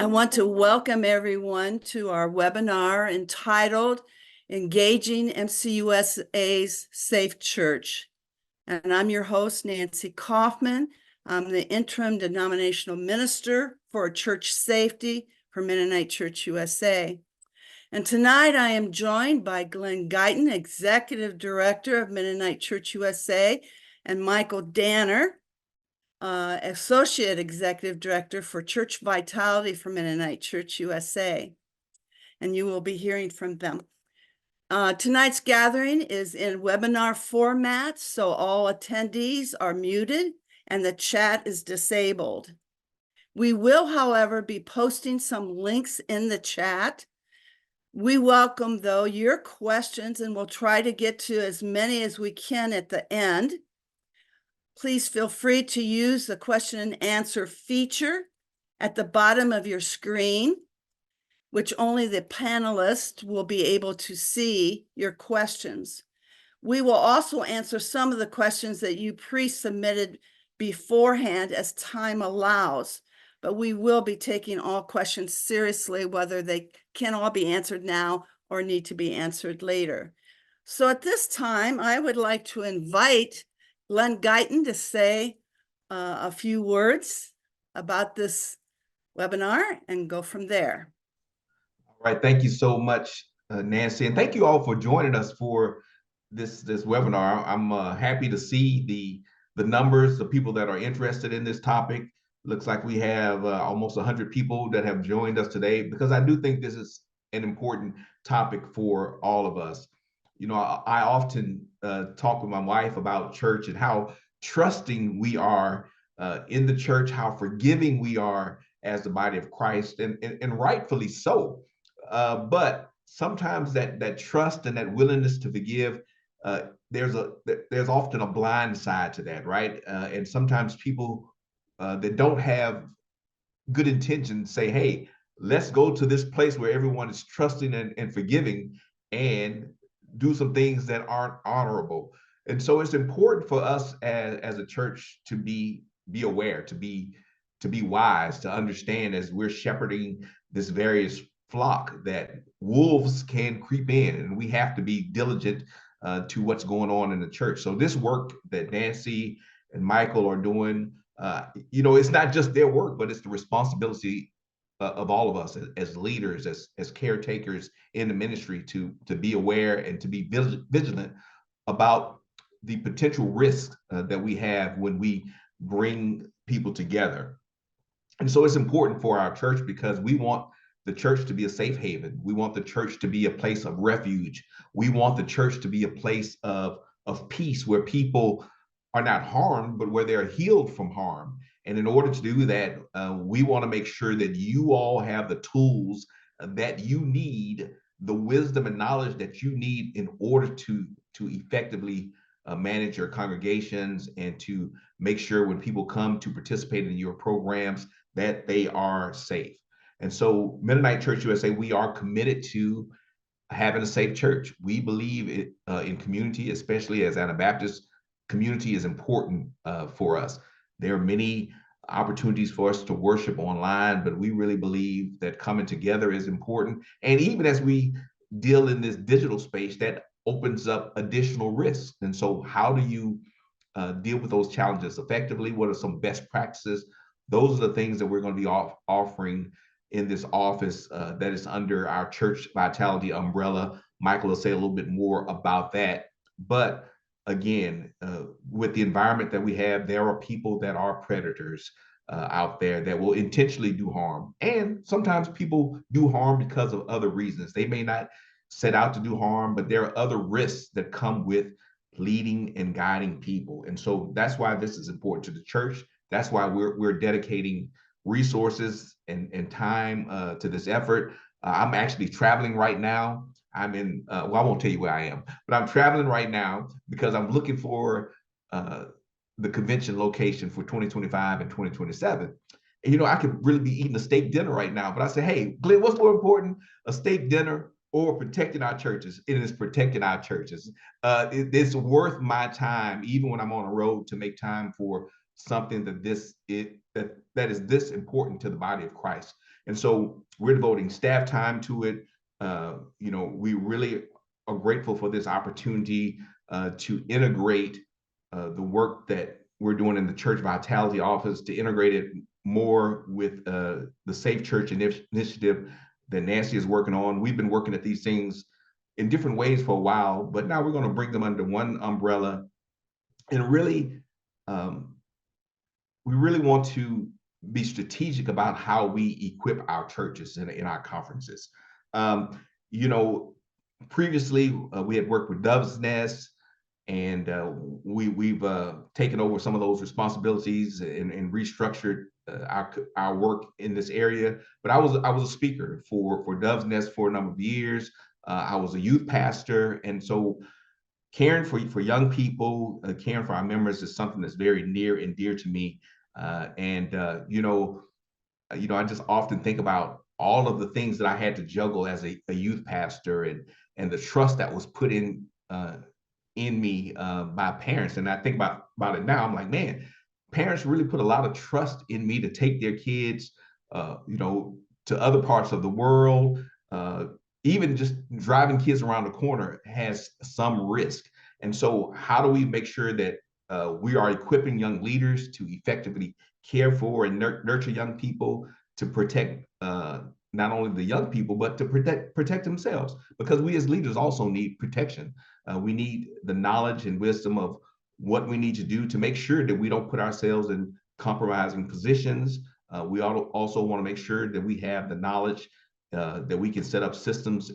I want to welcome everyone to our webinar entitled Engaging MCUSA's Safe Church. And I'm your host, Nancy Kaufman. I'm the interim denominational minister for church safety for Mennonite Church USA. And tonight I am joined by Glenn Guyton, Executive Director of Mennonite Church USA, and Michael Danner, Associate Executive Director for Church Vitality for Mennonite Church USA. And you will be hearing from them. Tonight's gathering is in webinar format, so all attendees are muted and the chat is disabled. We will, however, be posting some links in the chat. We welcome, though, your questions, and we'll try to get to as many as we can at the end. Please feel free to use the question and answer feature at the bottom of your screen, which only the panelists will be able to see your questions. We will also answer some of the questions that you pre-submitted beforehand as time allows, but we will be taking all questions seriously, whether they can all be answered now or need to be answered later. So at this time, I would like to invite Glenn Guyton to say a few words about this webinar and go from there. All right, thank you so much, Nancy, and thank you all for joining us for this webinar. I'm happy to see the numbers, the people that are interested in this topic. Looks like we have almost 100 people that have joined us today, because I do think this is an important topic for all of us. You know, I often talk with my wife about church and how trusting we are in the church, how forgiving we are as the body of Christ, and rightfully so. But sometimes that trust and that willingness to forgive, there's often a blind side to that, right? And sometimes people that don't have good intentions say, hey, let's go to this place where everyone is trusting and forgiving, and do some things that aren't honorable. And so it's important for us as a church to be aware, to be wise, to understand, as we're shepherding this various flock, that wolves can creep in, and we have to be diligent to what's going on in the church. So this work that Nancy and Michael are doing, you know, it's not just their work, but it's the responsibility of all of us as leaders, as caretakers in the ministry, to be aware and to be vigilant about the potential risks that we have when we bring people together. And so it's important for our church, because we want the church to be a safe haven. We want the church to be a place of refuge. We want the church to be a place of peace, where people are not harmed, but where they're healed from harm. And in order to do that, we want to make sure that you all have the tools that you need, the wisdom and knowledge that you need in order to effectively manage your congregations, and to make sure when people come to participate in your programs that they are safe. And so Mennonite Church USA, we are committed to having a safe church. We believe in community, especially as Anabaptist community is important for us. There are many opportunities for us to worship online, but we really believe that coming together is important. And even as we deal in this digital space, that opens up additional risks. And so how do you deal with those challenges effectively? What are some best practices? Those are the things that we're going to be offering in this office that is under our Church Vitality umbrella. Michael will say a little bit more about that. But again, with the environment that we have, there are people that are predators out there that will intentionally do harm. And sometimes people do harm because of other reasons. They may not set out to do harm, but there are other risks that come with leading and guiding people. And so that's why this is important to the church. That's why we're dedicating resources and time to this effort. I'm actually traveling right now. I'm in, well, I won't tell you where I am, but I'm traveling right now because I'm looking for the convention location for 2025 and 2027. And, you know, I could really be eating a steak dinner right now, but I say, hey, Glenn, what's more important, a steak dinner or protecting our churches? It is protecting our churches. It's worth my time, even when I'm on the road, to make time for something that that is this important to the body of Christ. And so we're devoting staff time to it. We really are grateful for this opportunity to integrate the work that we're doing in the Church Vitality Office, to integrate it more with the Safe Church initiative that Nancy is working on. We've been working at these things in different ways for a while, but now we're going to bring them under one umbrella. And really, we really want to be strategic about how we equip our churches in our conferences. Previously, we had worked with Dove's Nest, and we've taken over some of those responsibilities and restructured our work in this area. But I was a speaker for Dove's Nest for a number of years. I was a youth pastor, and so caring for young people, caring for our members is something that's very near and dear to me. I just often think about all of the things that I had to juggle as a youth pastor, and the trust that was put in me by parents. And I think about it now. I'm like, man, parents really put a lot of trust in me to take their kids, to other parts of the world. Even just driving kids around the corner has some risk. And so how do we make sure that we are equipping young leaders to effectively care for and nurture young people, to protect not only the young people, but to protect themselves? Because we as leaders also need protection. We need the knowledge and wisdom of what we need to do to make sure that we don't put ourselves in compromising positions. We also want to make sure that we have the knowledge that we can set up systems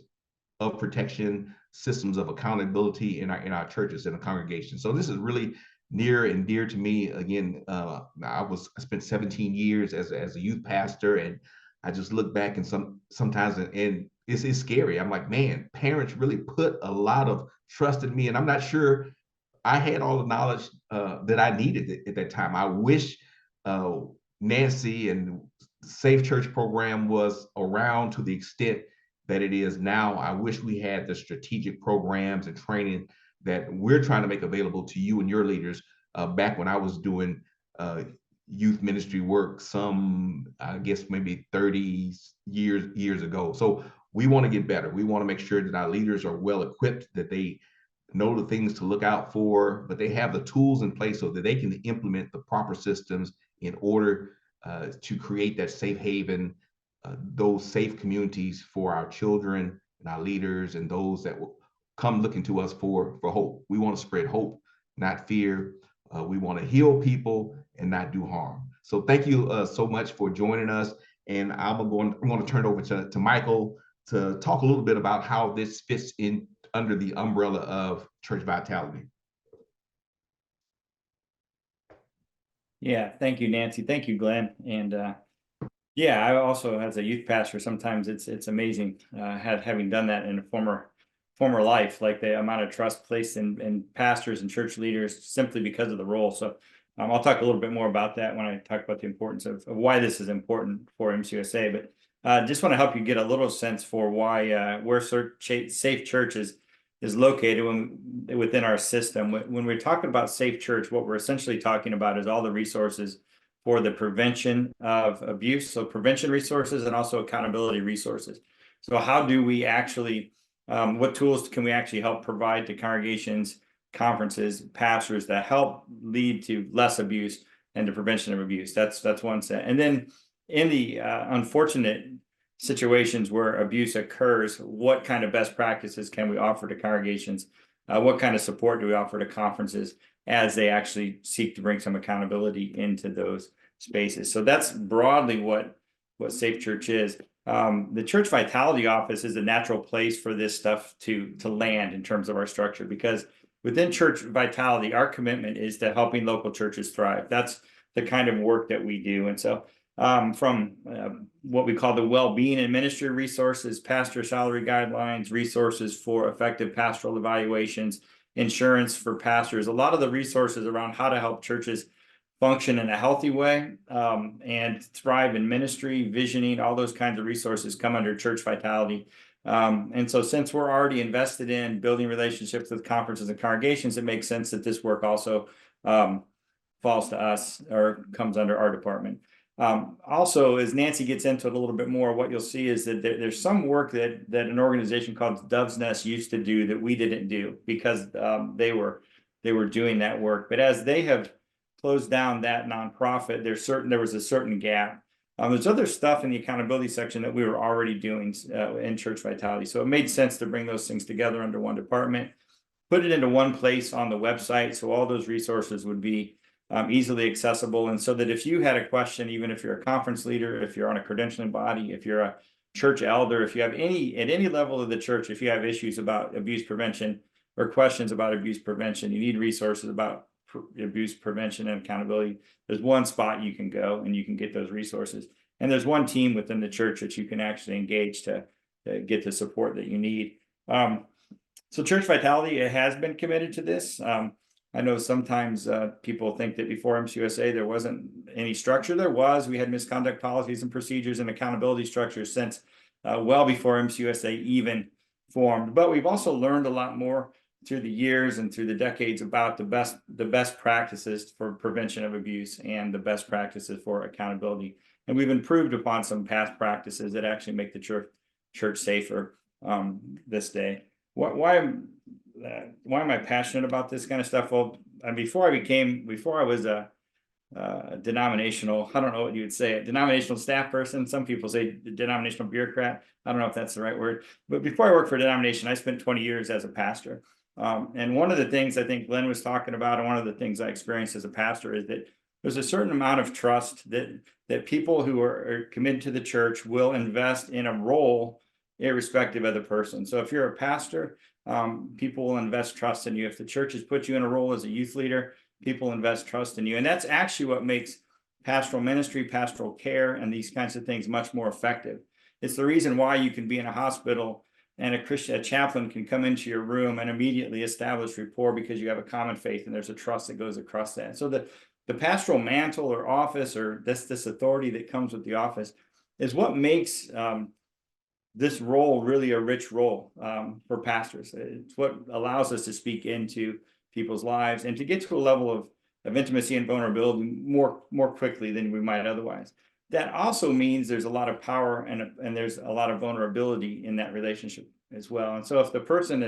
of protection, systems of accountability in our churches and the congregation. So this is really near and dear to me. Again, I spent 17 years as a youth pastor, and I just look back and sometimes and it's scary. I'm like, man, parents really put a lot of trust in me, and I'm not sure I had all the knowledge that I needed at that time. I wish Nancy and Safe Church program was around to the extent that it is now. I wish we had the strategic programs and training that we're trying to make available to you and your leaders back when I was doing youth ministry work, I guess maybe 30 years ago. So we want to get better. We want to make sure that our leaders are well equipped, that they know the things to look out for, but they have the tools in place so that they can implement the proper systems in order to create that safe haven, those safe communities for our children and our leaders and those that will come looking to us for hope. We want to spread hope, not fear. We want to heal people and not do harm. So thank you so much for joining us. And I'm going to turn it over to Michael to talk a little bit about how this fits in under the umbrella of Church Vitality. Yeah, thank you, Nancy. Thank you, Glenn. And I also, as a youth pastor, sometimes it's amazing having done that in a former life, like the amount of trust placed in pastors and church leaders simply because of the role. So I'll talk a little bit more about that when I talk about the importance of why this is important for MCUSA. But just want to help you get a little sense for why where Safe Church is located within our system. When we're talking about Safe Church, what we're essentially talking about is all the resources for the prevention of abuse, so prevention resources and also accountability resources. So how do we actually, what tools can we actually help provide to congregations, conferences, pastors that help lead to less abuse and the prevention of abuse? That's one set. And then in the unfortunate situations where abuse occurs, what kind of best practices can we offer to congregations? What kind of support do we offer to conferences as they actually seek to bring some accountability into those spaces? So that's broadly what Safe Church is. The Church Vitality Office is a natural place for this stuff to land in terms of our structure, because within Church Vitality, our commitment is to helping local churches thrive. That's the kind of work that we do. And so from what we call the well-being and ministry resources, pastor salary guidelines, resources for effective pastoral evaluations, insurance for pastors, a lot of the resources around how to help churches function in a healthy way and thrive in ministry, visioning, all those kinds of resources come under Church Vitality. And so since we're already invested in building relationships with conferences and congregations, it makes sense that this work also falls to us or comes under our department. Also, as Nancy gets into it a little bit more, what you'll see is that there's some work that an organization called Dove's Nest used to do that we didn't do because they were doing that work. But as they have closed down that nonprofit, there was a certain gap. There's other stuff in the accountability section that we were already doing in Church Vitality. So it made sense to bring those things together under one department, put it into one place on the website. So all those resources would be easily accessible. And so that if you had a question, even if you're a conference leader, if you're on a credentialing body, if you're a church elder, if you have at any level of the church, if you have issues about abuse prevention or questions about abuse prevention, you need resources about abuse prevention and accountability, there's one spot you can go and you can get those resources. And there's one team within the church that you can actually engage to get the support that you need. So Church Vitality, it has been committed to this. I know sometimes people think that before MCUSA there wasn't any structure. There was. We had misconduct policies and procedures and accountability structures since well before MCUSA even formed. But we've also learned a lot more through the years and through the decades about the best practices for prevention of abuse and the best practices for accountability. And we've improved upon some past practices that actually make the church safer this day. Why am I passionate about this kind of stuff? Well, before I was a denominational, I don't know what you would say, a denominational staff person. Some people say denominational bureaucrat. I don't know if that's the right word. But before I worked for a denomination, I spent 20 years as a pastor. And one of the things I think Glenn was talking about, and one of the things I experienced as a pastor, is that there's a certain amount of trust that people who are committed to the church will invest in a role irrespective of the person. So if you're a pastor, people will invest trust in you. If the church has put you in a role as a youth leader, people invest trust in you. And that's actually what makes pastoral ministry, pastoral care, and these kinds of things much more effective. It's the reason why you can be in a hospital and a chaplain can come into your room and immediately establish rapport because you have a common faith and there's a trust that goes across that. So the pastoral mantle or office, or this authority that comes with the office, is what makes this role really a rich role for pastors. It's what allows us to speak into people's lives and to get to a level of intimacy and vulnerability more quickly than we might otherwise. That also means there's a lot of power and there's a lot of vulnerability in that relationship as well. And so if the person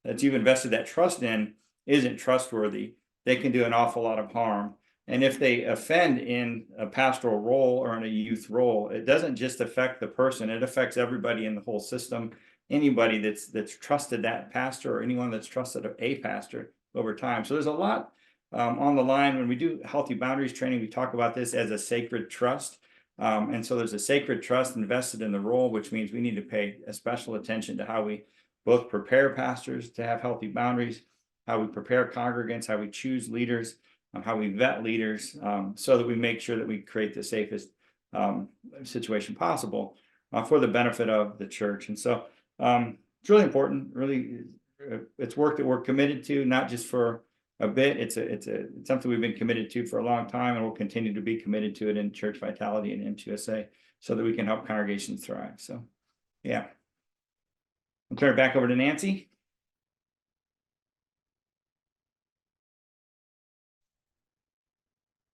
that you've invested that trust in isn't trustworthy, they can do an awful lot of harm. And if they offend in a pastoral role or in a youth role, it doesn't just affect the person, it affects everybody in the whole system. Anybody that's trusted that pastor or anyone that's trusted a pastor over time. So there's a lot on the line. When we do healthy boundaries training, we talk about this as a sacred trust. And so there's a sacred trust invested in the role, which means we need to pay a special attention to how we both prepare pastors to have healthy boundaries, how we prepare congregants, how we choose leaders, how we vet leaders, so that we make sure that we create the safest situation possible for the benefit of the church. And so it's really important, it's work that we're committed to, not just for a bit. It's something we've been committed to for a long time, and we'll continue to be committed to it in Church Vitality and MCUSA so that we can help congregations thrive. So, yeah. I'll turn it back over to Nancy.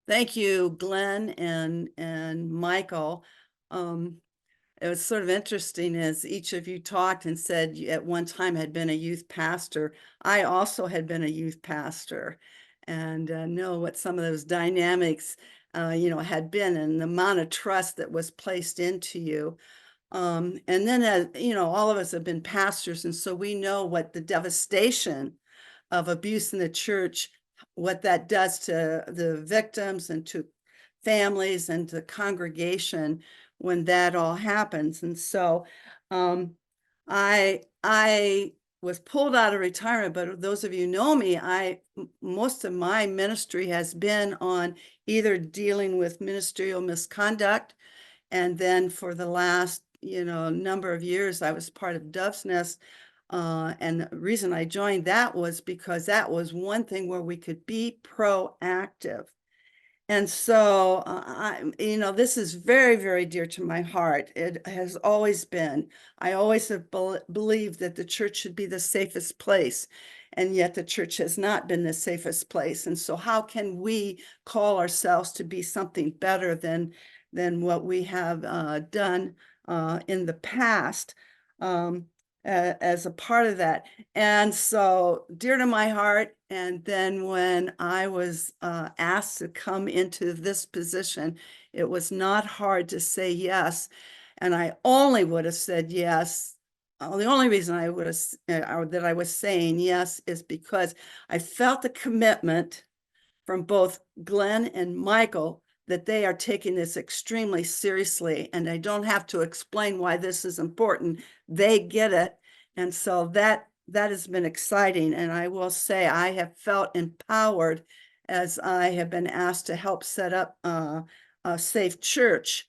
Thank you, Glenn and Michael. It was sort of interesting as each of you talked and said you at one time had been a youth pastor. I also had been a youth pastor and know what some of those dynamics, had been, and the amount of trust that was placed into you. And then, all of us have been pastors, and so we know what the devastation of abuse in the church, what that does to the victims and to families and to congregation when that all happens. And so I was pulled out of retirement, but those of you know me, most of my ministry has been on either dealing with ministerial misconduct, and then for the last number of years I was part of Dove's Nest. And the reason I joined that was because that was one thing where we could be proactive. And so, this is very, very dear to my heart. It has always been. I always have believed that the church should be the safest place. and yet the church has not been the safest place. And so how can we call ourselves to be something better than what we have done in the past as a part of that? And so dear to my heart. And then when I was asked to come into this position, it was not hard to say yes. And I only would have said yes. The only reason I would have that I was saying yes is because I felt the commitment from both Glenn and Michael that they are taking this extremely seriously, and I don't have to explain why this is important. They get it. And so that has been exciting. And I will say I have felt empowered as I have been asked to help set up a safe church.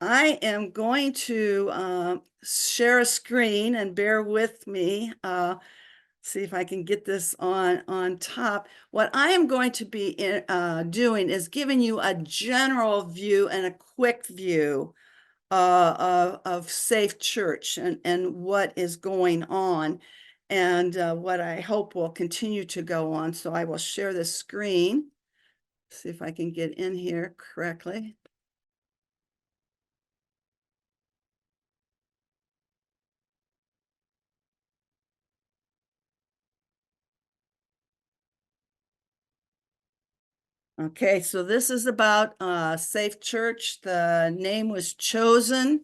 I am going to share a screen, and bear with me. See if I can get this on top. What I am going to be doing is giving you a general view and a quick view of Safe Church and what is going on, and what I hope will continue to go on. So I will share the screen. See if I can get in here correctly. Okay, so this is about Safe Church. The name was chosen,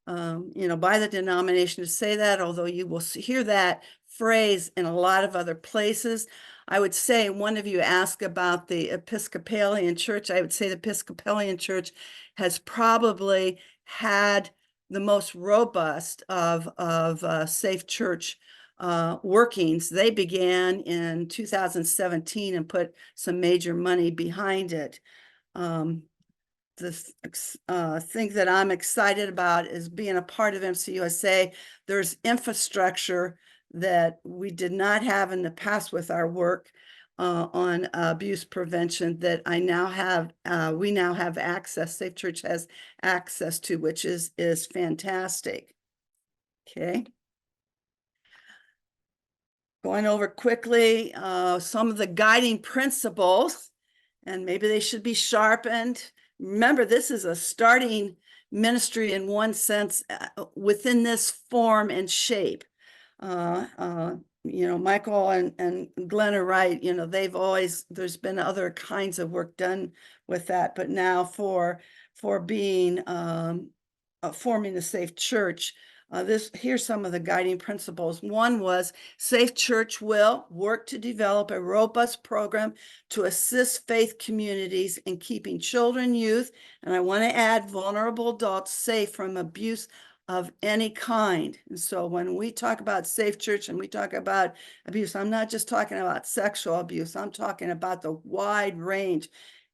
by the denomination to say that, although you will hear that phrase in a lot of other places. I would say, one of you asked about the Episcopalian Church. I would say the Episcopalian Church has probably had the most robust of Safe Church workings. They began in 2017 and put some major money behind it. The thing that I'm excited about is being a part of MCUSA. There's infrastructure that we did not have in the past with our work on abuse prevention that I now have. We now have access. Safe Church has access to, which is fantastic. Okay. Going over quickly some of the guiding principles, and maybe they should be sharpened. Remember, this is a starting ministry in one sense within this form and shape. Michael and Glenn are right. There's been other kinds of work done with that, but now for being forming a safe church, here's some of the guiding principles. One was Safe Church will work to develop a robust program to assist faith communities in keeping children, youth, and I want to add vulnerable adults safe from abuse of any kind. And so when we talk about Safe Church and we talk about abuse, I'm not just talking about sexual abuse. I'm talking about the wide range: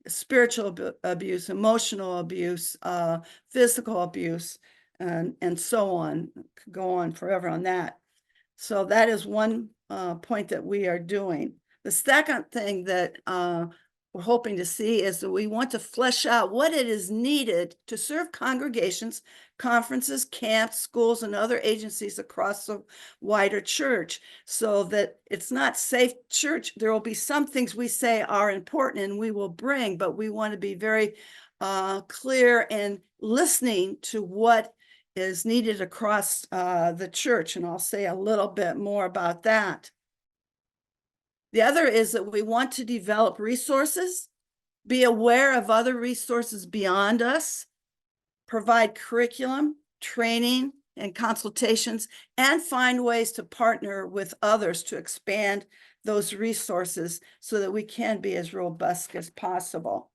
spiritual abuse, emotional abuse, physical abuse, and so on. Could go on forever on that. So that is one point that we are doing. The second thing that we're hoping to see is that we want to flesh out what it is needed to serve congregations, conferences, camps, schools, and other agencies across the wider church, so that it's not Safe Church. There will be some things we say are important and we will bring, but we want to be very clear in listening to what is needed across the church, and I'll say a little bit more about that. The other is that we want to develop resources, be aware of other resources beyond us, provide curriculum, training, and consultations, and find ways to partner with others to expand those resources so that we can be as robust as possible.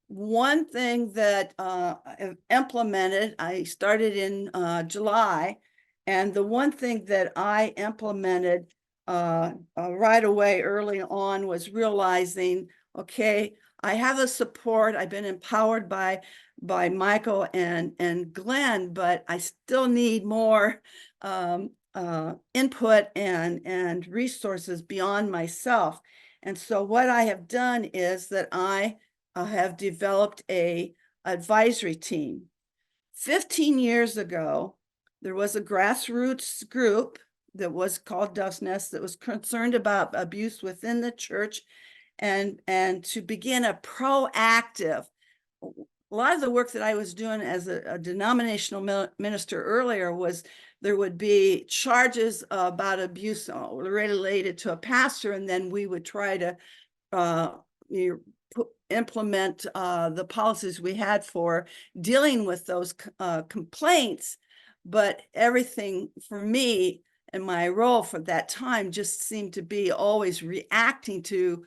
One thing that I've implemented, I started in July, and the one thing that I implemented right away early on was realizing, okay, I have the support. I've been empowered by Michael and Glenn, but I still need more input and resources beyond myself. And so what I have done is that I have developed a advisory team 15 years ago, there was a grassroots group that was called Dove's Nest that was concerned about abuse within the church, and to begin a proactive. A lot of the work that I was doing as a denominational minister earlier was there would be charges about abuse related to a pastor, and then we would try to implement the policies we had for dealing with those complaints. But everything for me and my role for that time just seemed to be always reacting to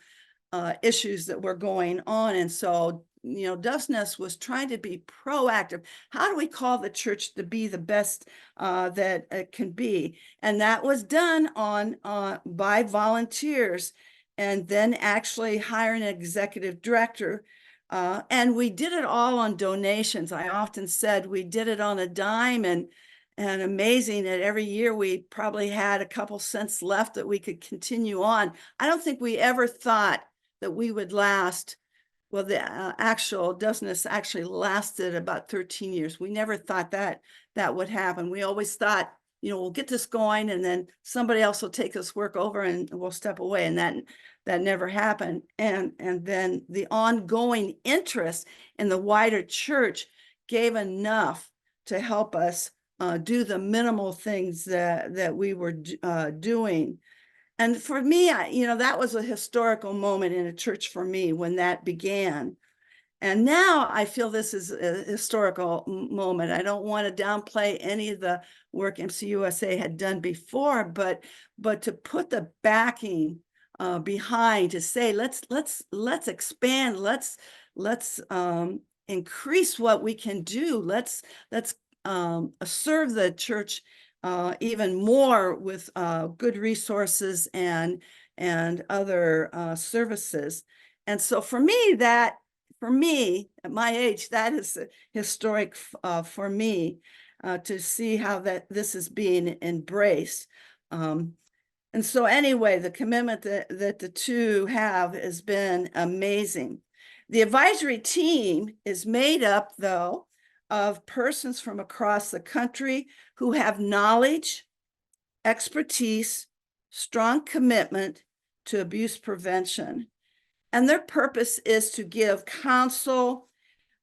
issues that were going on. And so, Dove's Nest was trying to be proactive. How do we call the church to be the best that it can be? And that was done by volunteers, and then actually hiring an executive director. And we did it all on donations. I often said we did it on a dime, and amazing that every year we probably had a couple cents left that we could continue on. I don't think we ever thought that we would last. Well, the actual Dove's Nest actually lasted about 13 years. We never thought that would happen. We always thought, we'll get this going and then somebody else will take this work over and we'll step away. And that never happened. And then the ongoing interest in the wider church gave enough to help us do the minimal things that we were doing. And for me, that was a historical moment in a church for me when that began. And now I feel this is a historical moment. I don't want to downplay any of the work MCUSA had done before, but to put the backing behind, to say let's expand, let's increase what we can do. Let's serve the church even more with good resources and other services. And so for me, at my age, that is historic for me to see how this is being embraced. And so anyway, the commitment that the two have has been amazing. The advisory team is made up, though, of persons from across the country who have knowledge, expertise, strong commitment to abuse prevention. And their purpose is to give counsel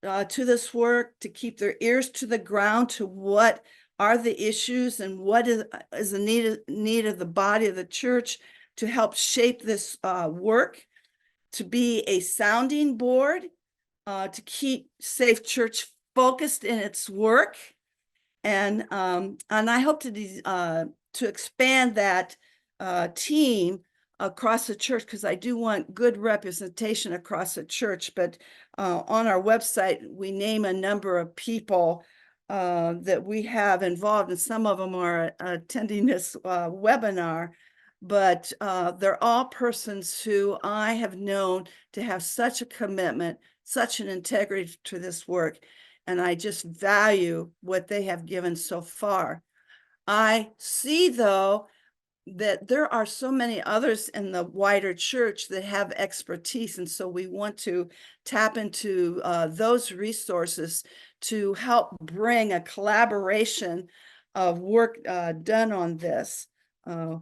to this work, to keep their ears to the ground to what are the issues and what is the need of the body of the church, to help shape this work, to be a sounding board, to keep Safe Church focused in its work, and I hope to expand that team across the church, because I do want good representation across the church. But on our website, we name a number of people that we have involved, and some of them are attending this webinar. But they're all persons who I have known to have such a commitment, such an integrity to this work. And I just value what they have given so far. I see, though, that there are so many others in the wider church that have expertise. And so we want to tap into those resources to help bring a collaboration of work done on this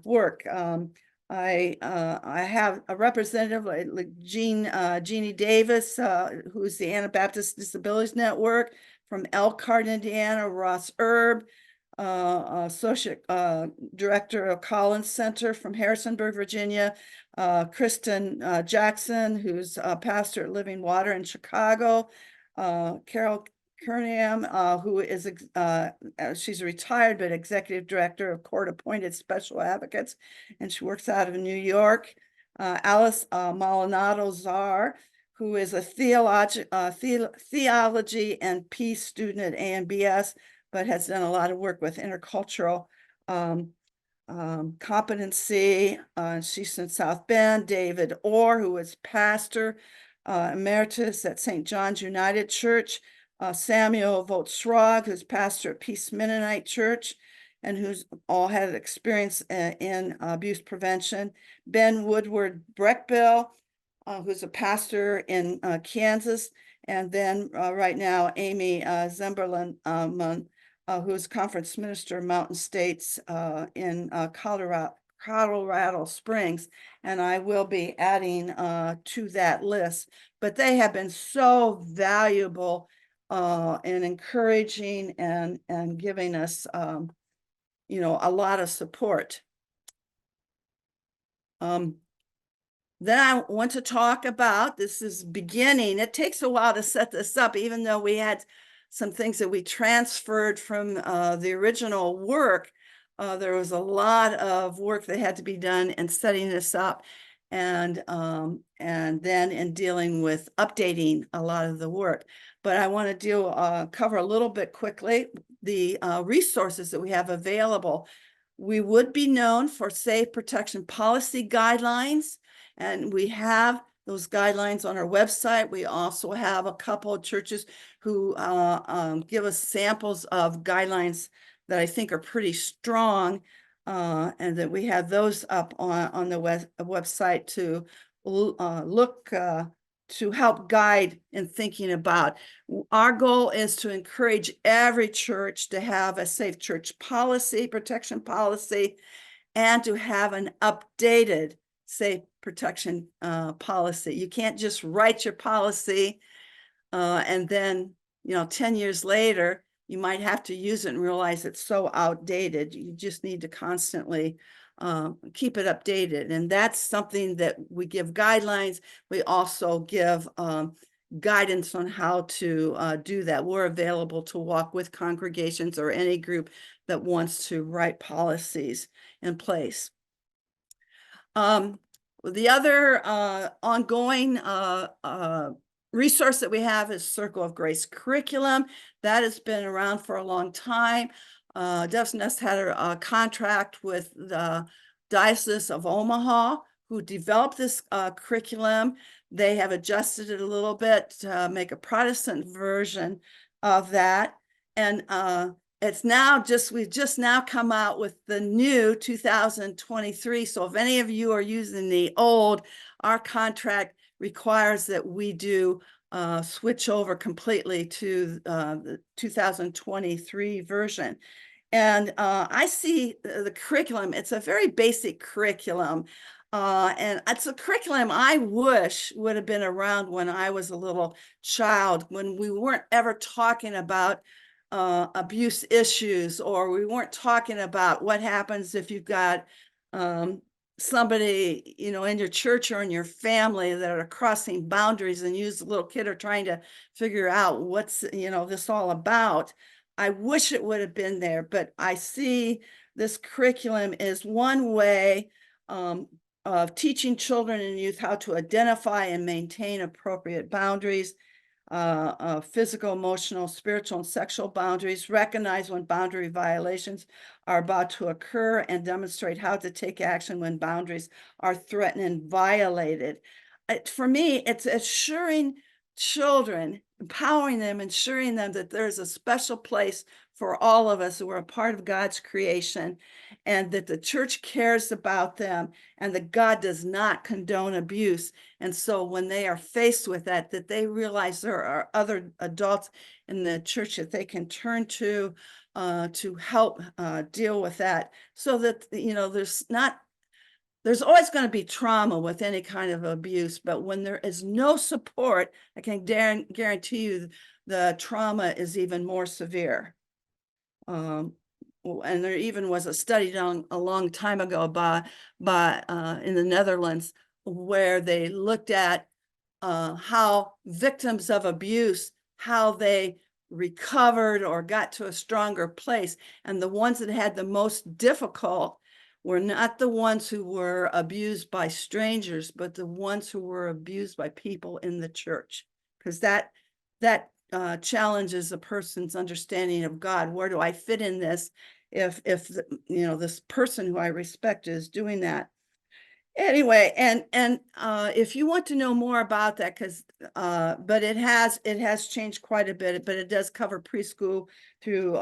work. I have a representative like Jeannie Davis, who's the Anabaptist Disabilities Network, from Elkhart, Indiana, Ross Erb, Associate Director of Collins Center from Harrisonburg, Virginia, Kristen Jackson, who's a pastor at Living Water in Chicago, Carol Kerniam, who is she's retired but executive director of court-appointed special advocates, and she works out of New York. Alice Maldonado-Czar, who is a theology and peace student at AMBS, but has done a lot of work with intercultural competency. She's in South Bend. David Orr, who is pastor emeritus at St. John's United Church. Samuel Voltzrog, who's pastor at Peace Mennonite Church, and who's all had experience in abuse prevention. Ben Woodward Breckbill, who's a pastor in Kansas, And then right now, Amy Zemberlin, who's conference minister, Mountain States in Colorado Springs, and I will be adding to that list. But they have been so valuable and encouraging and giving us, you know, a lot of support. Then I want to talk about, this is beginning. It takes a while to set this up, even though we had some things that we transferred from the original work. There was a lot of work that had to be done in setting this up, and then in dealing with updating a lot of the work. But I want to cover a little bit quickly the resources that we have available. We would be known for safe protection policy guidelines, and we have those guidelines on our website. We also have a couple of churches who give us samples of guidelines that I think are pretty strong, and that we have those up on the website to look to help guide in thinking about. Our goal is to encourage every church to have a safe church policy, protection policy, and to have an updated safe protection policy. You can't just write your policy and then, you know, 10 years later, you might have to use it and realize it's so outdated. You just need to constantly keep it updated. And that's something that we give guidelines. We also give guidance on how to do that. We're available to walk with congregations or any group that wants to write policies in place. The other ongoing resource that we have is Circle of Grace curriculum. That has been around for a long time. Devil's Nest had a contract with the Diocese of Omaha, who developed this curriculum. They have adjusted it a little bit to make a Protestant version of that. And it's now we've just now come out with the new 2023. So if any of you are using the old, our contract requires that we do switch over completely to the 2023 version. And I see the curriculum, it's a very basic curriculum. And it's a curriculum I wish would have been around when I was a little child, when we weren't ever talking about abuse issues, or we weren't talking about what happens if you've got somebody, you know, in your church or in your family that are crossing boundaries, and you as a little kid are trying to figure out what's, you know, this all about. I wish it would have been there, but I see this curriculum is one way of teaching children and youth how to identify and maintain appropriate boundaries, physical, emotional, spiritual, and sexual boundaries, recognize when boundary violations are about to occur, and demonstrate how to take action when boundaries are threatened and violated. For me, it's assuring children, empowering them, ensuring them that there's a special place for all of us who are a part of God's creation, and that the church cares about them, and that God does not condone abuse. And so when they are faced with that, that they realize there are other adults in the church that they can turn to help deal with that, so that, you know, there's always going to be trauma with any kind of abuse, but when there is no support, I can guarantee you the trauma is even more severe. And there even was a study done a long time ago by in the Netherlands, where they looked at how victims of abuse, how they recovered or got to a stronger place. And the ones that had the most difficult were not the ones who were abused by strangers, but the ones who were abused by people in the church, because that challenges a person's understanding of God. Where do I fit in this if you know, this person who I respect is doing that? Anyway, and if you want to know more about that, because but it has changed quite a bit, but it does cover preschool through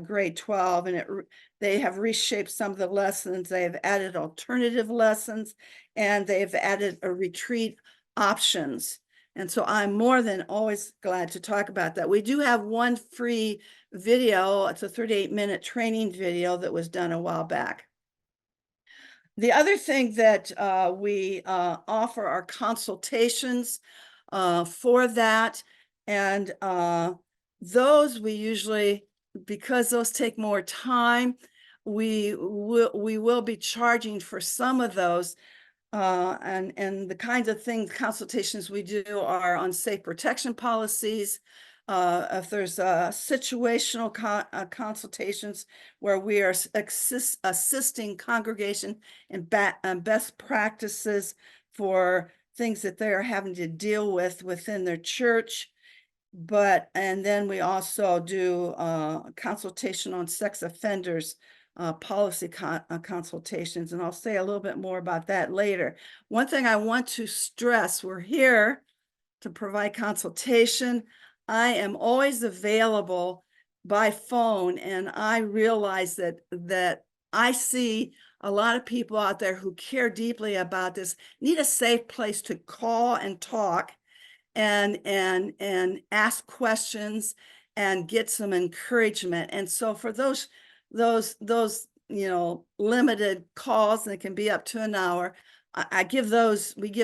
grade 12, and they have reshaped some of the lessons. They have added alternative lessons, and they've added a retreat options. And so I'm more than always glad to talk about that. We do have one free video. It's a 38-minute training video that was done a while back. The other thing that we offer are consultations for that. And those we usually, because those take more time, we will be charging for some of those. And the kinds of things, consultations we do are on safe protection policies. If there's situational consultations where we are assisting congregation in best practices for things that they are having to deal with within their church. And then we also do consultation on sex offenders, policy consultations, and I'll say a little bit more about that later. One thing I want to stress, we're here to provide consultation. I am always available by phone, and I realize that I see a lot of people out there who care deeply about this, need a safe place to call and talk and ask questions and get some encouragement. And so for those limited calls, and it can be up to an hour, we give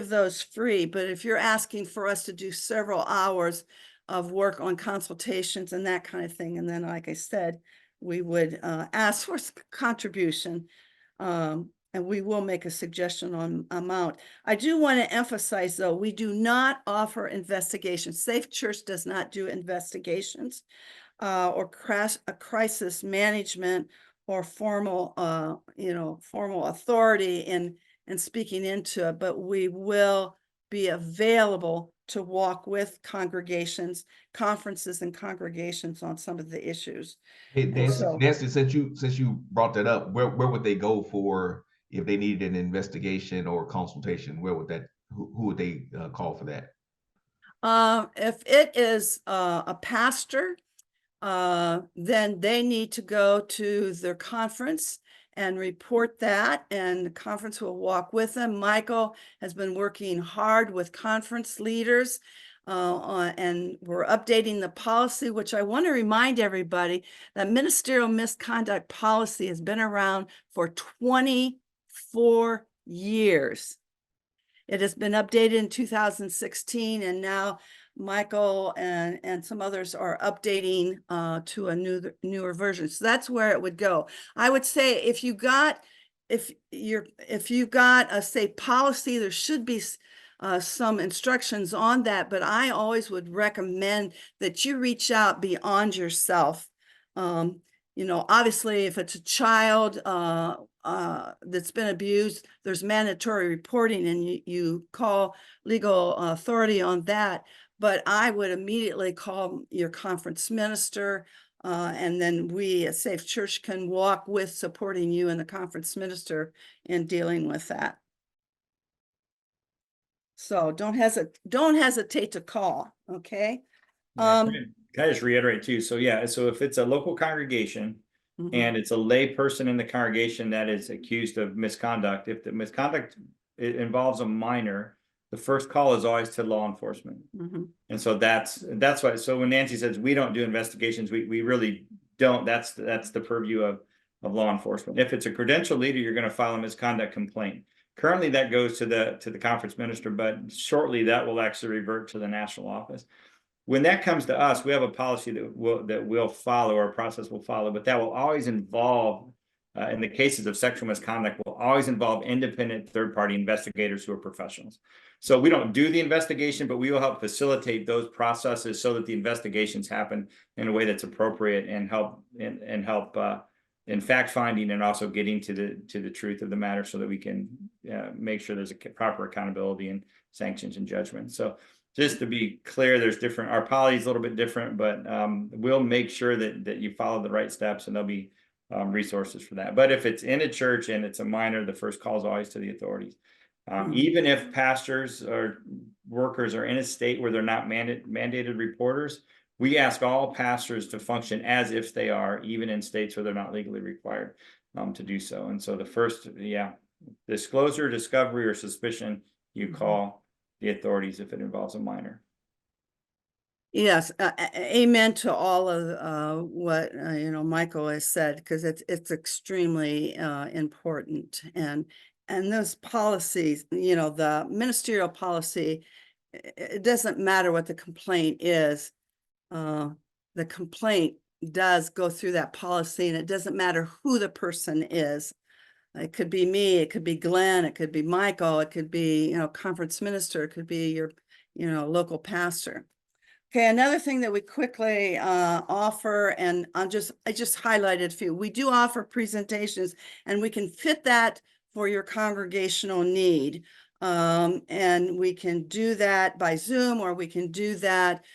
those free. But if you're asking for us to do several hours of work on consultations and that kind of thing, and then, like I said, we would ask for contribution, and we will make a suggestion on amount. I do want to emphasize, though, we do not offer investigations. Safe Church does not do investigations or crisis management or formal authority in speaking into it, but we will be available to walk with congregations, conferences and congregations on some of the issues. Hey, And Nancy, so- Nancy, since you brought that up, where would they go for if they needed an investigation or consultation? Where would that, who would they call for that? If it is a pastor, then they need to go to their conference and report that, and the conference will walk with them. Michael has been working hard with conference leaders, and we're updating the policy, which I want to remind everybody that ministerial misconduct policy has been around for 24 years. It has been updated in 2016, and now Michael and some others are updating to a newer version. So that's where it would go. I would say if you got a say policy, there should be some instructions on that, but I always would recommend that you reach out beyond yourself. Obviously, if it's a child that's been abused, there's mandatory reporting, and you call legal authority on that. But I would immediately call your conference minister, and then we at Safe Church can walk with supporting you and the conference minister in dealing with that. So don't hesitate to call, okay? Yeah, can I just reiterate too? So yeah, so if it's a local congregation and it's a lay person in the congregation that is accused of misconduct, if the misconduct involves a minor, the first call is always to law enforcement. And so that's why. So when Nancy says we don't do investigations, we really don't. That's the purview of law enforcement. If it's a credential leader, you're going to file a misconduct complaint. Currently, that goes to the conference minister, but shortly that will actually revert to the national office. When that comes to us, we have a policy that will follow, or a process will follow, but that will always involve, in the cases of sexual misconduct, will always involve independent third-party investigators who are professionals. So we don't do the investigation, but we will help facilitate those processes so that the investigations happen in a way that's appropriate and help in fact finding, and also getting to the truth of the matter, so that we can make sure there's a proper accountability and sanctions and judgment. So just to be clear, our policy is a little bit different, but we'll make sure that you follow the right steps, and there'll be resources for that. But if it's in a church and it's a minor, the first call is always to the authorities. Even if pastors or workers are in a state where they're not mandated reporters, we ask all pastors to function as if they are, even in states where they're not legally required to do so. And so the first, disclosure, discovery, or suspicion, you call the authorities if it involves a minor. Yes, amen to all of what Michael has said, because it's extremely important, and those policies, the ministerial policy, it doesn't matter what the complaint is. The complaint does go through that policy, and it doesn't matter who the person is. It could be me, it could be Glenn, it could be Michael, it could be conference minister, it could be your local pastor. Okay, another thing that we quickly offer, and I just highlighted a few. We do offer presentations, and we can fit that for your congregational need. And we can do that by Zoom, or we can do that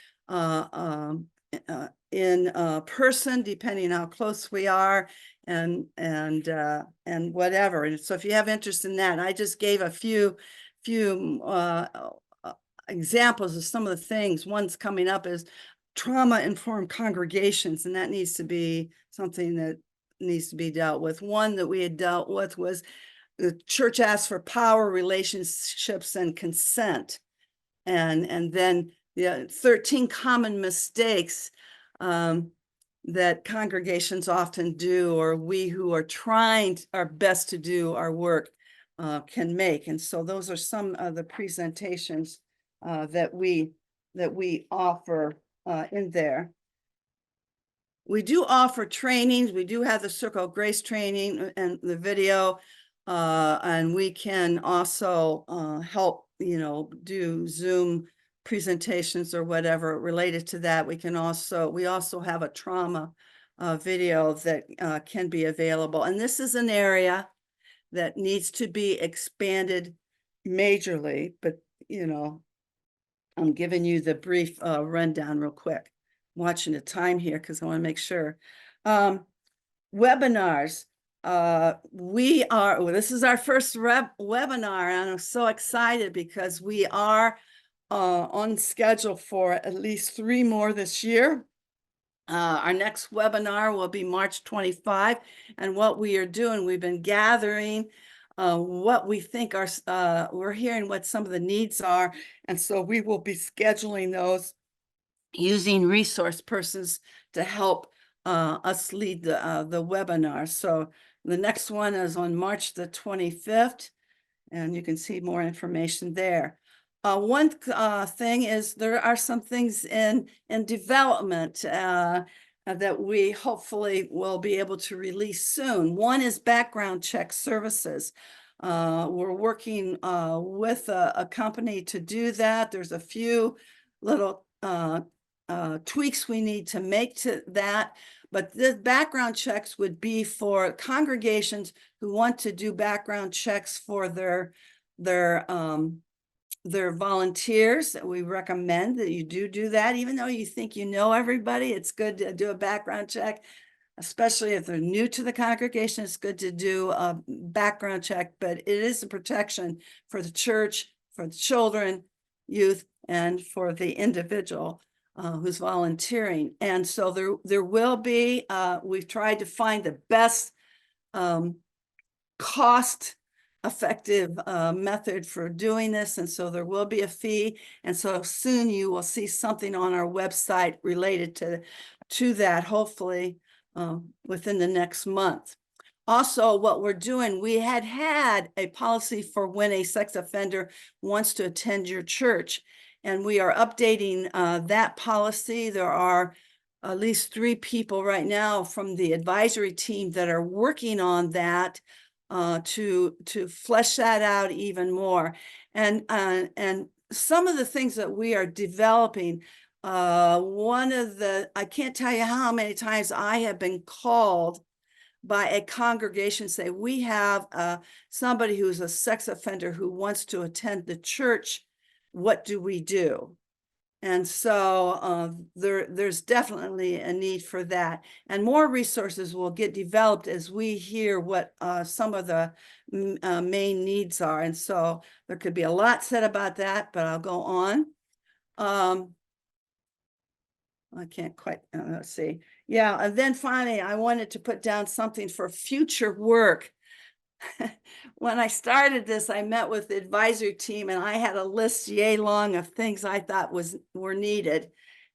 in person, depending how close we are, and whatever. And so if you have interest in that, I just gave a few examples of some of the things. One's coming up is trauma-informed congregations, and that needs to be something that needs to be dealt with. One that we had dealt with was the church asked for power, relationships, and consent. And then the 13 common mistakes that congregations often do, or we who are trying our best to do our work can make. And so those are some of the presentations that we offer in there. We do offer trainings. We do have the Circle of Grace training and the video, and we can also help do Zoom presentations or whatever related to that. We also have a trauma video that can be available, and this is an area that needs to be expanded majorly, but I'm giving you the brief rundown real quick. I'm watching the time here because I want to make sure. Webinars. This is our first webinar, and I'm so excited because we are on schedule for at least 3 more this year. Our next webinar will be March 25, and what we are doing, we've been gathering what we think we're hearing what some of the needs are, and so we will be scheduling those using resource persons to help us lead the webinar. So the next one is on March the 25th, and you can see more information there. One thing is there are some things in development that we hopefully will be able to release soon. One is background check services. We're working with a company to do that. There's a few little tweaks we need to make to that, but the background checks would be for congregations who want to do background checks for their volunteers. We recommend that you do that. Even though you think everybody, it's good to do a background check, especially if they're new to the congregation. It's good to do a background check, but it is a protection for the church, for the children, youth, and for the individual who's volunteering. And so there will be, we've tried to find the best cost effective method for doing this, and so there will be a fee, and so soon you will see something on our website related to that, hopefully within the next month. Also, what we're doing, we had a policy for when a sex offender wants to attend your church, and we are updating that policy. There are at least 3 people right now from the advisory team that are working on that to flesh that out even more. And some of the things that we are developing, I can't tell you how many times I have been called by a congregation say, we have somebody who's a sex offender who wants to attend the church. What do we do? And so there's definitely a need for that, and more resources will get developed as we hear what some of the main needs are. And so there could be a lot said about that, but I'll go on. I can't quite, let's see. Yeah, and then finally, I wanted to put down something for future work. when I started this, I met with the advisory team and I had a list yay long of things I thought were needed.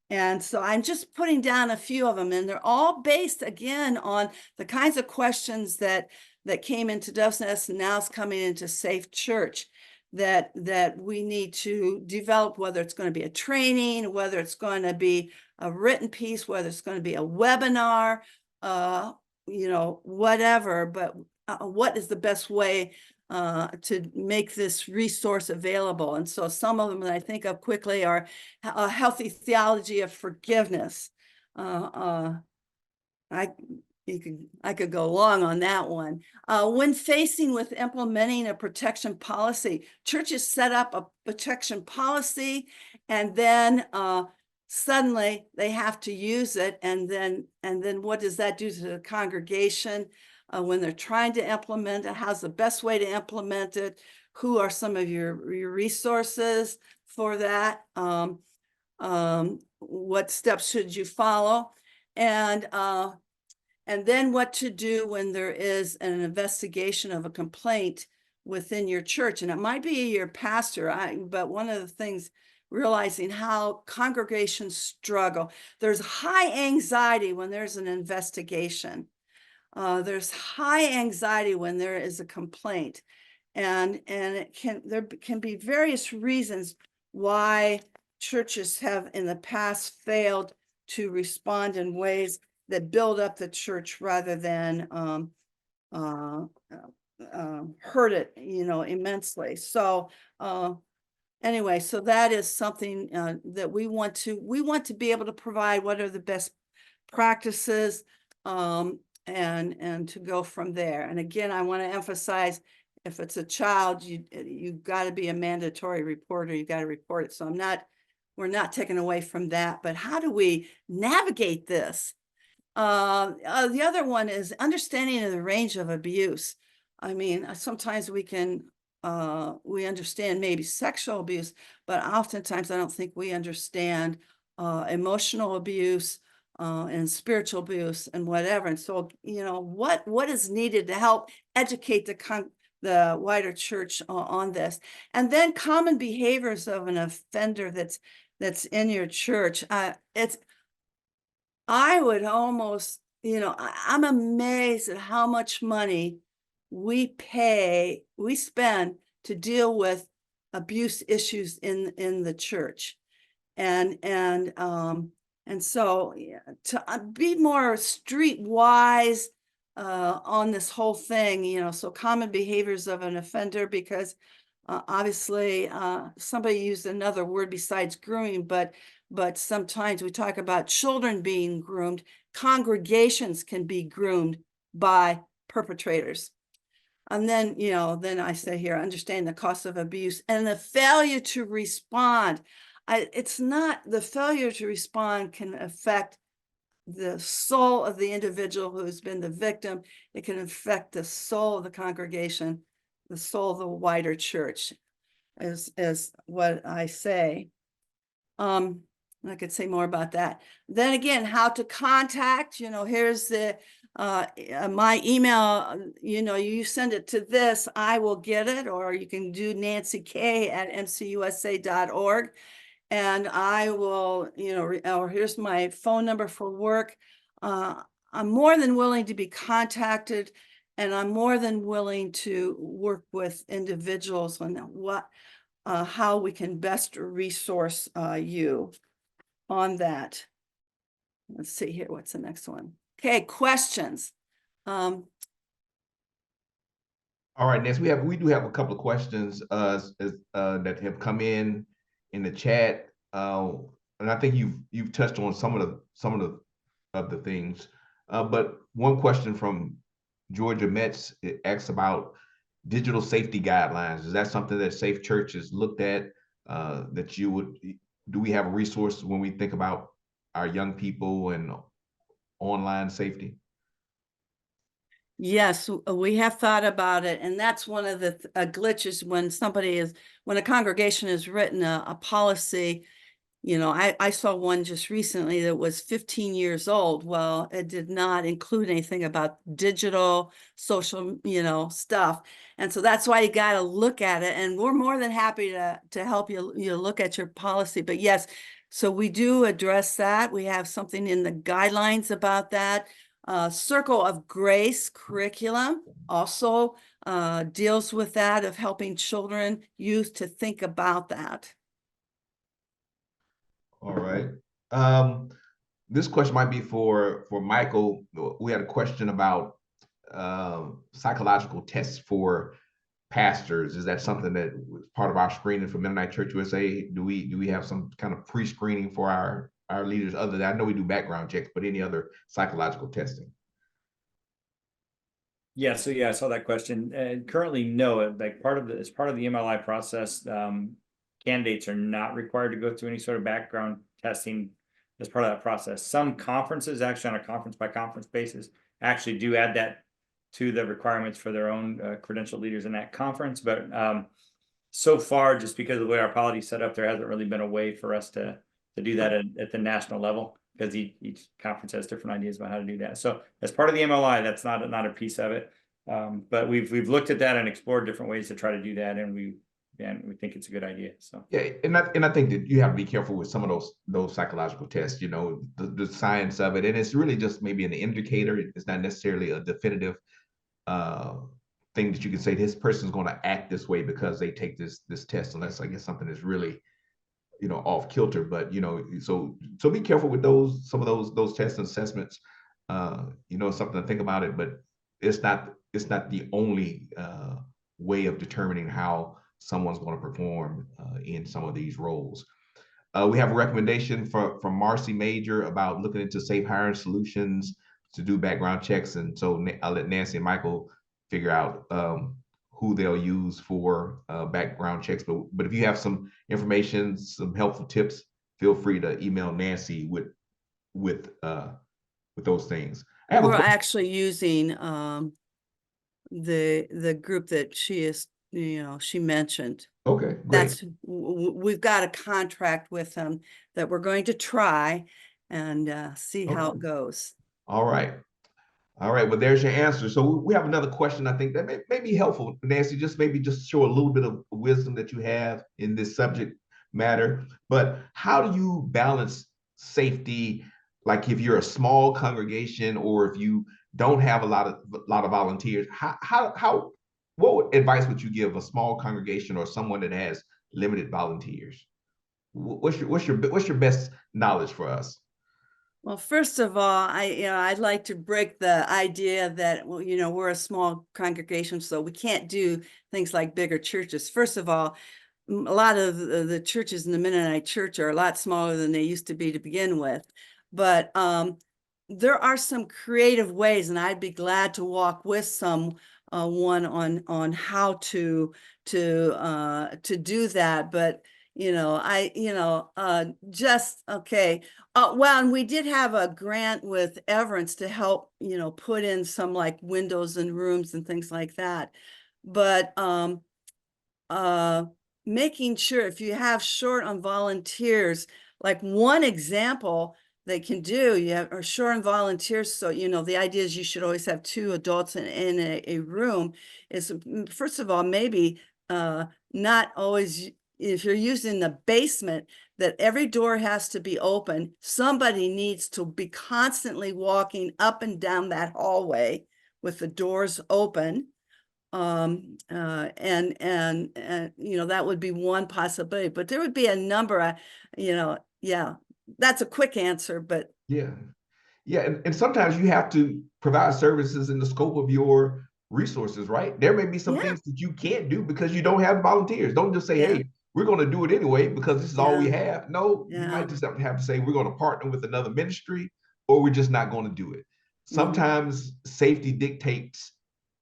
And so I'm just putting down a few of them, and they're all based again on the kinds of questions that came into Dove's Nest and now is coming into Safe Church that we need to develop, whether it's going to be a training, whether it's going to be a written piece, whether it's going to be a webinar, whatever, but what is the best way to make this resource available? And so some of them that I think of quickly are a healthy theology of forgiveness. I could go long on that one. When facing with implementing a protection policy, churches set up a protection policy, and then suddenly they have to use it, and then what does that do to the congregation when they're trying to implement it? How's the best way to implement it? Who are some of your resources for that? What steps should you follow? And then what to do when there is an investigation of a complaint within your church. And it might be your pastor, but one of the things, realizing how congregations struggle. There's high anxiety when there's an investigation. There's high anxiety when there is a complaint. And there can be various reasons why churches have in the past failed to respond in ways that build up the church rather than hurt it, immensely. So anyway, so that is something that we want to be able to provide. What are the best practices, and to go from there. And again, I want to emphasize, if it's a child, you've got to be a mandatory reporter. You got to report it. So we're not taking away from that, but how do we navigate this? The other one is understanding of the range of abuse. I mean, sometimes we understand maybe sexual abuse, but oftentimes I don't think we understand emotional abuse and spiritual abuse and whatever. And so, what is needed to help educate the wider church on this? And then common behaviors of an offender that's in your church. I would almost, I'm amazed at how much money we spend to deal with abuse issues in the church. And so to be more streetwise on this whole thing, so common behaviors of an offender, because obviously somebody used another word besides grooming, but sometimes we talk about children being groomed. Congregations can be groomed by perpetrators. And then, then I say here, understand the cost of abuse and the failure to respond. It's not the failure to respond can affect the soul of the individual who's been the victim. It can affect the soul of the congregation, the soul of the wider church, is what I say. I could say more about that. Then again, how to contact, here's the my email, you send it to this, I will get it, or you can do nancyk@mcusa.org. And I will, or here's my phone number for work. I'm more than willing to be contacted, and I'm more than willing to work with individuals on how we can best resource you on that. Let's see here. What's the next one? Okay, questions. All right, Nancy, we do have a couple of questions that have come in the chat, and I think you've touched on some of the things. But one question from Georgia Metz asks about digital safety guidelines. Is that something that Safe Church has looked at? Do we have a resource when we think about our young people and online safety? Yes, we have thought about it, and that's one of the glitches when a congregation has written a policy. I saw one just recently that was 15 years old. Well, it did not include anything about digital, social, stuff. And so that's why you got to look at it. And we're more than happy to help you, look at your policy. But yes, so we do address that. We have something in the guidelines about that. Circle of Grace curriculum also deals with that, of helping children, youth to think about that. All right. This question might be for Michael. We had a question about psychological tests for pastors. Is that something that was part of our screening for Mennonite Church USA? Do we have some kind of pre-screening for our leaders? Other than, I know we do background checks, but any other psychological testing? Yeah, so yeah, I saw that question. Currently, no. Like as part of the MLI process, candidates are not required to go through any sort of background testing as part of that process. Some conferences, actually on a conference by conference basis, actually do add that to the requirements for their own credentialed leaders in that conference. But so far, just because of the way our policy is set up, there hasn't really been a way for us to do that at the national level, because each conference has different ideas about how to do that. So as part of the MLI, that's not a piece of it. But we've looked at that and explored different ways to try to do that, and we think it's a good idea. So yeah, and I think that you have to be careful with some of those psychological tests. The science of it, and it's really just maybe an indicator. It's not necessarily a definitive thing that you can say this person's going to act this way because they take this test, unless I guess something is really off kilter. But so be careful with some of those tests and assessments. Something to think about it, but it's not the only way of determining how someone's going to perform in some of these roles. We have a recommendation from Marcy Major about looking into safe hiring solutions to do background checks, and so I'll let Nancy and Michael figure out who they'll use for background checks. But if you have some information, some helpful tips, feel free to email Nancy with those things. We're actually using the group that she is, she mentioned. Okay, great. We've got a contract with them that we're going to try and see how it goes. All right. Well, there's your answer. So we have another question, I think, that may be helpful, Nancy. Maybe just show a little bit of wisdom that you have in this subject matter. But how do you balance safety, like if you're a small congregation or if you don't have a lot of volunteers? What advice would you give a small congregation or someone that has limited volunteers? What's your best knowledge for us? Well, first of all, I'd like to break the idea that, we're a small congregation, so we can't do things like bigger churches. First of all, a lot of the churches in the Mennonite Church are a lot smaller than they used to be to begin with. But there are some creative ways, and I'd be glad to walk with someone on how to do that. But okay. Well, and we did have a grant with Everence to help, put in some like windows and rooms and things like that. But making sure, if you have short on volunteers, like one example they can do, are short on volunteers. So, the idea is you should always have 2 adults in a room. Is, first of all, maybe not always, if you're using the basement, that every door has to be open. Somebody needs to be constantly walking up and down that hallway with the doors open. And that would be one possibility, but there would be a number. Yeah, that's a quick answer, but yeah. And sometimes you have to provide services in the scope of your resources, right? There may be some things that you can't do because you don't have volunteers. Don't just say, hey, we're going to do it anyway because this is all we have. No, you might just have to say we're going to partner with another ministry, or we're just not going to do it. Sometimes safety dictates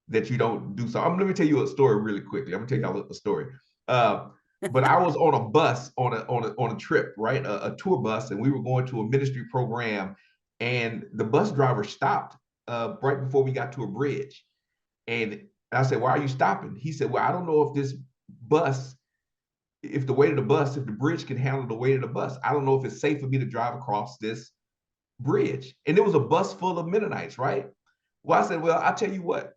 that you don't do so. Let me tell you a story really quickly. I'm gonna tell y'all a story. But I was on a bus on a trip, right? A tour bus, and we were going to a ministry program, and the bus driver stopped right before we got to a bridge. And I said, "Why are you stopping?" He said, "Well, I don't know if this bus if the weight of the bus, if the bridge can handle the weight of the bus. I don't know if it's safe for me to drive across this bridge. And it was a bus full of Mennonites, right? Well, I said, well, I'll tell you what,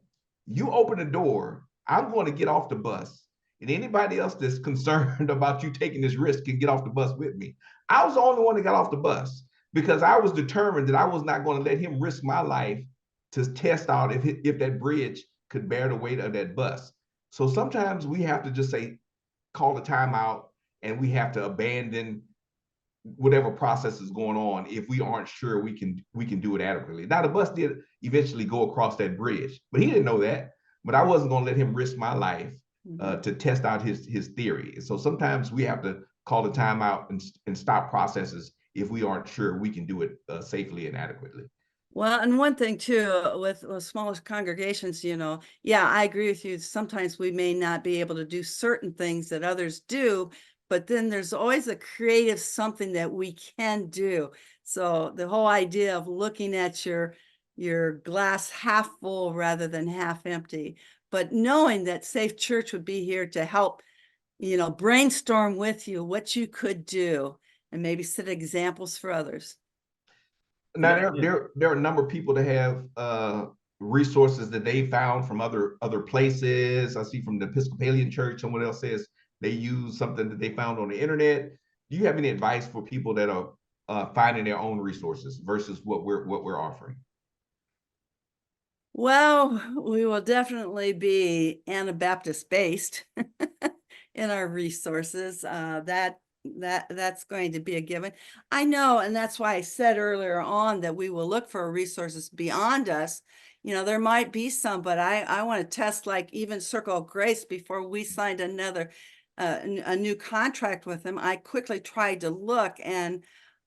you open the door, I'm going to get off the bus. And anybody else that's concerned about you taking this risk can get off the bus with me. I was the only one that got off the bus because I was determined that I was not going to let him risk my life to test out if that bridge could bear the weight of that bus. So sometimes we have to just say, call a timeout, and we have to abandon whatever process is going on if we aren't sure we can do it adequately. Now the bus did eventually go across that bridge, but he didn't know that. But I wasn't going to let him risk my life to test out his theory. So sometimes we have to call a timeout and stop processes if we aren't sure we can do it safely and adequately. Well, and one thing too, with smaller congregations, yeah, I agree with you. Sometimes we may not be able to do certain things that others do, but then there's always a creative something that we can do. So the whole idea of looking at your glass half full rather than half empty, but knowing that Safe Church would be here to help, brainstorm with you what you could do and maybe set examples for others. Now there are a number of people that have resources that they found from other places. I see from the Episcopalian Church, someone else says they use something that they found on the internet. Do you have any advice for people that are finding their own resources versus what we're offering? Well, we will definitely be Anabaptist based in our resources. That's going to be a given. I know, and that's why I said earlier on that we will look for resources beyond us. There might be some, but I want to test, like even Circle of Grace. Before we signed a new contract with them, I quickly tried to look, and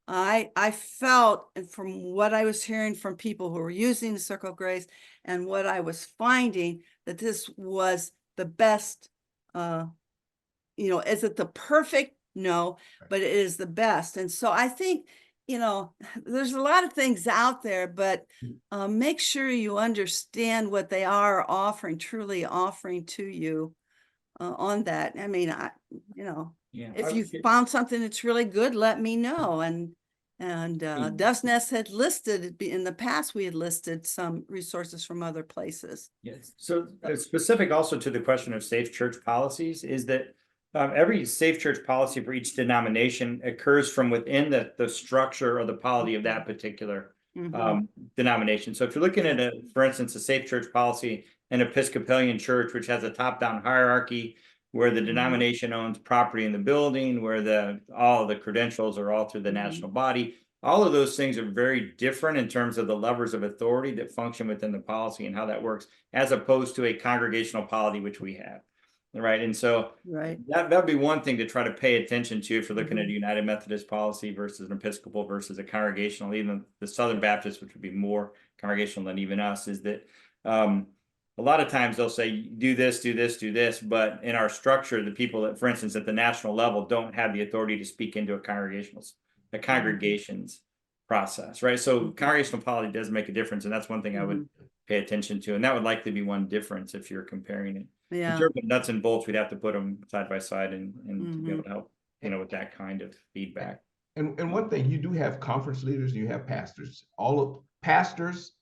I felt, and from what I was hearing from people who were using the Circle of Grace and what I was finding, that this was the best. Is it the perfect? No, but it is the best. And so I think, there's a lot of things out there, but make sure you understand what they are offering, truly offering to you on that. I mean, if you found something that's really good, let me know. And Dove's Nest had listed in the past, we had listed some resources from other places. Yes. So specific also to the question of Safe Church policies is that every Safe Church policy for each denomination occurs from within the structure or the polity of that particular denomination. So if you're looking at, for instance, a Safe Church policy, an Episcopalian church, which has a top-down hierarchy where the denomination owns property in the building, where all of the credentials are all through the national body, all of those things are very different in terms of the levers of authority that function within the policy and how that works, as opposed to a congregational polity, which we have. Right. And so that would be one thing to try to pay attention to if you're looking at a United Methodist policy versus an Episcopal versus a congregational. Even the Southern Baptist, which would be more congregational than even us, is that a lot of times they'll say, do this, do this, do this. But in our structure, the people that, for instance, at the national level don't have the authority to speak into a congregation's process. Right. So congregational polity does make a difference. And that's one thing I would pay attention to. And that would likely be one difference if you're comparing it. Yeah. In terms of nuts and bolts, we'd have to put them side by side and to be able to help, with that kind of feedback. And one thing, you do have conference leaders, you have pastors. All of pastors,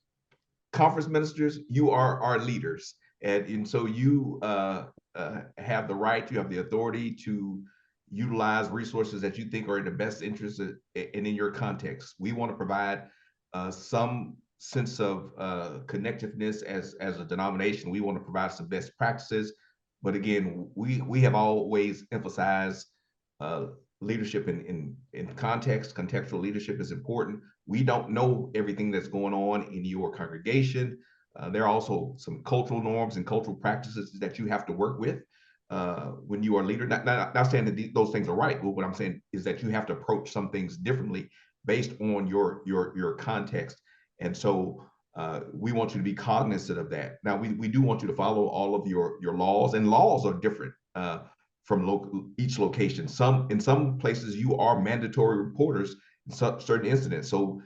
conference ministers, you are our leaders. And so you have the right, you have the authority to utilize resources that you think are in the best interest and in your context. We want to provide some sense of connectiveness as a denomination. We want to provide some best practices, but again, we have always emphasized leadership in context. Contextual leadership is important. We don't know everything that's going on in your congregation. There are also some cultural norms and cultural practices that you have to work with when you are a leader. Not saying that those things are right, but what I'm saying is that you have to approach some things differently based on your context. And so we want you to be cognizant of that. Now, we do want you to follow all of your laws, and laws are different from each location. In some places, you are mandatory reporters in certain incidents. So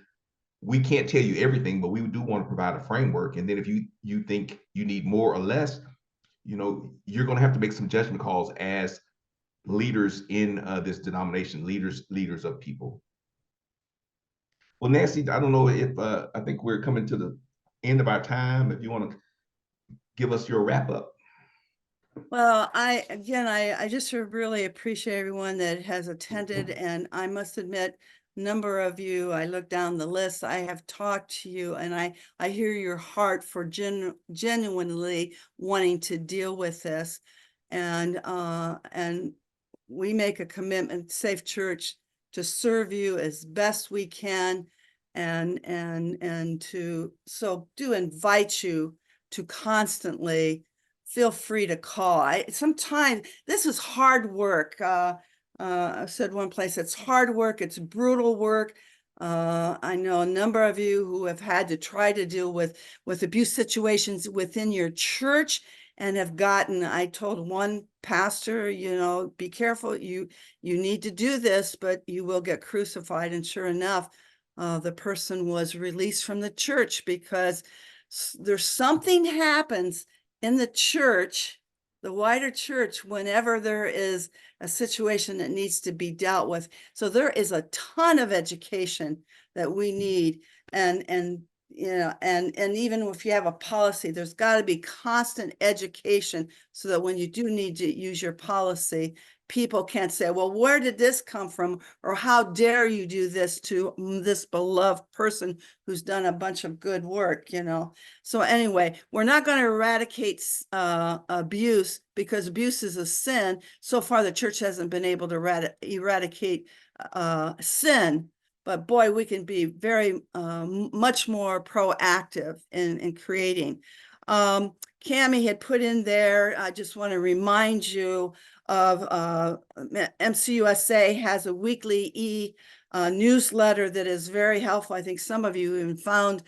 we can't tell you everything, but we do want to provide a framework. And then if you think you need more or less, you're going to have to make some judgment calls as leaders in this denomination, leaders of people. Well, Nancy, I don't know if I think we're coming to the end of our time. If you want to give us your wrap up. Well, I just really appreciate everyone that has attended, and I must admit, a number of you, I look down the list, I have talked to you, and I hear your heart for genuinely wanting to deal with this. And we make a commitment, Safe Church, to serve you as best we can, and so do invite you to constantly feel free to call. Sometimes this is hard work. I said one place, it's hard work, it's brutal work. I know a number of you who have had to try to deal with abuse situations within your church and have gotten, I told one pastor, be careful, you need to do this, but you will get crucified. And sure enough, the person was released from the church because there's something happens in the church, the wider church, whenever there is a situation that needs to be dealt with. So there is a ton of education that we need. And even if you have a policy, there's got to be constant education so that when you do need to use your policy, people can't say, well, where did this come from? Or how dare you do this to this beloved person who's done a bunch of good work, So anyway, we're not going to eradicate abuse, because abuse is a sin. So far, the church hasn't been able to eradicate sin. But boy, we can be very much more proactive in creating. Cammie had put in there, I just want to remind you of MCUSA has a weekly newsletter that is very helpful. I think some of you even found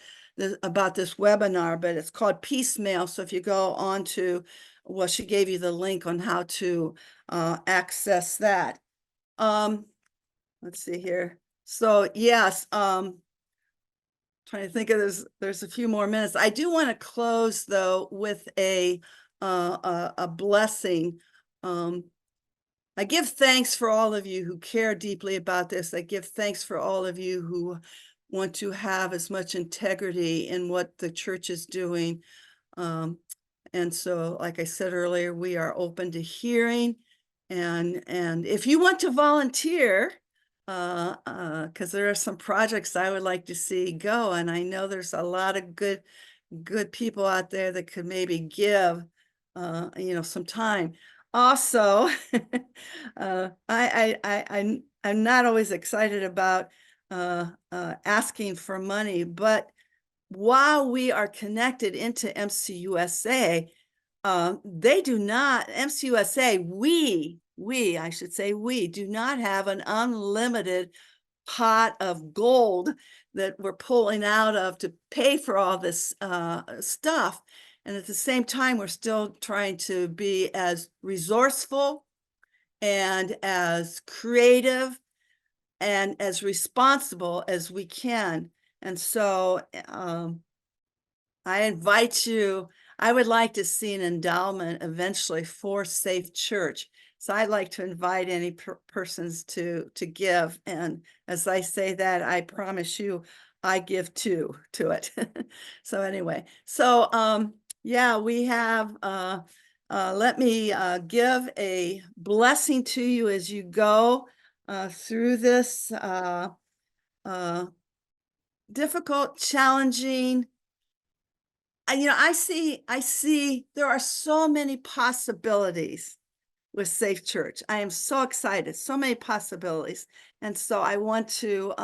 about this webinar, but it's called Piecemeal. So if you go on to, well, she gave you the link on how to access that. Let's see here. So yes, trying to think of this, there's a few more minutes. I do want to close though with a blessing. I give thanks for all of you who care deeply about this. I give thanks for all of you who want to have as much integrity in what the church is doing. And so, like I said earlier, we are open to hearing. And if you want to volunteer, because there are some projects I would like to see go, and I know there's a lot of good people out there that could maybe give, some time. Also, I'm not always excited about asking for money, but while we are connected into MCUSA, they do not, MCUSA, I should say, we do not have an unlimited pot of gold that we're pulling out of to pay for all this stuff. And at the same time, we're still trying to be as resourceful and as creative and as responsible as we can. And so I invite you, I would like to see an endowment eventually for Safe Church. So I'd like to invite any persons to give. And as I say that, I promise you, I give to it. So anyway, so yeah, we have, let me give a blessing to you as you go through this difficult, challenging. I see there are so many possibilities with Safe Church. I am so excited, so many possibilities. And so I want to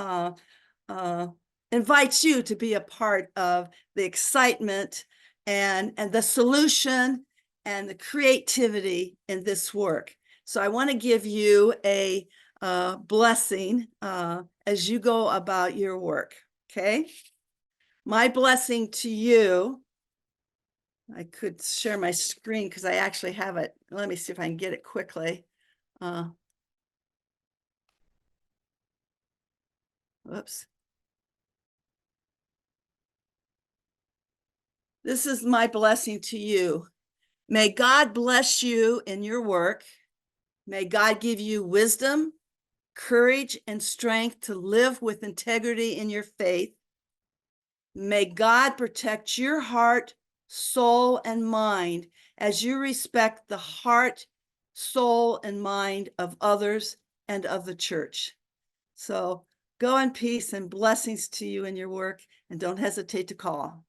invite you to be a part of the excitement and the solution and the creativity in this work. So I want to give you a blessing as you go about your work, okay? My blessing to you, I could share my screen because I actually have it. Let me see if I can get it quickly. Whoops. This is my blessing to you. May God bless you in your work. May God give you wisdom, courage, and strength to live with integrity in your faith. May God protect your heart, soul, and mind as you respect the heart, soul, and mind of others and of the church. So go in peace and blessings to you in your work, and don't hesitate to call.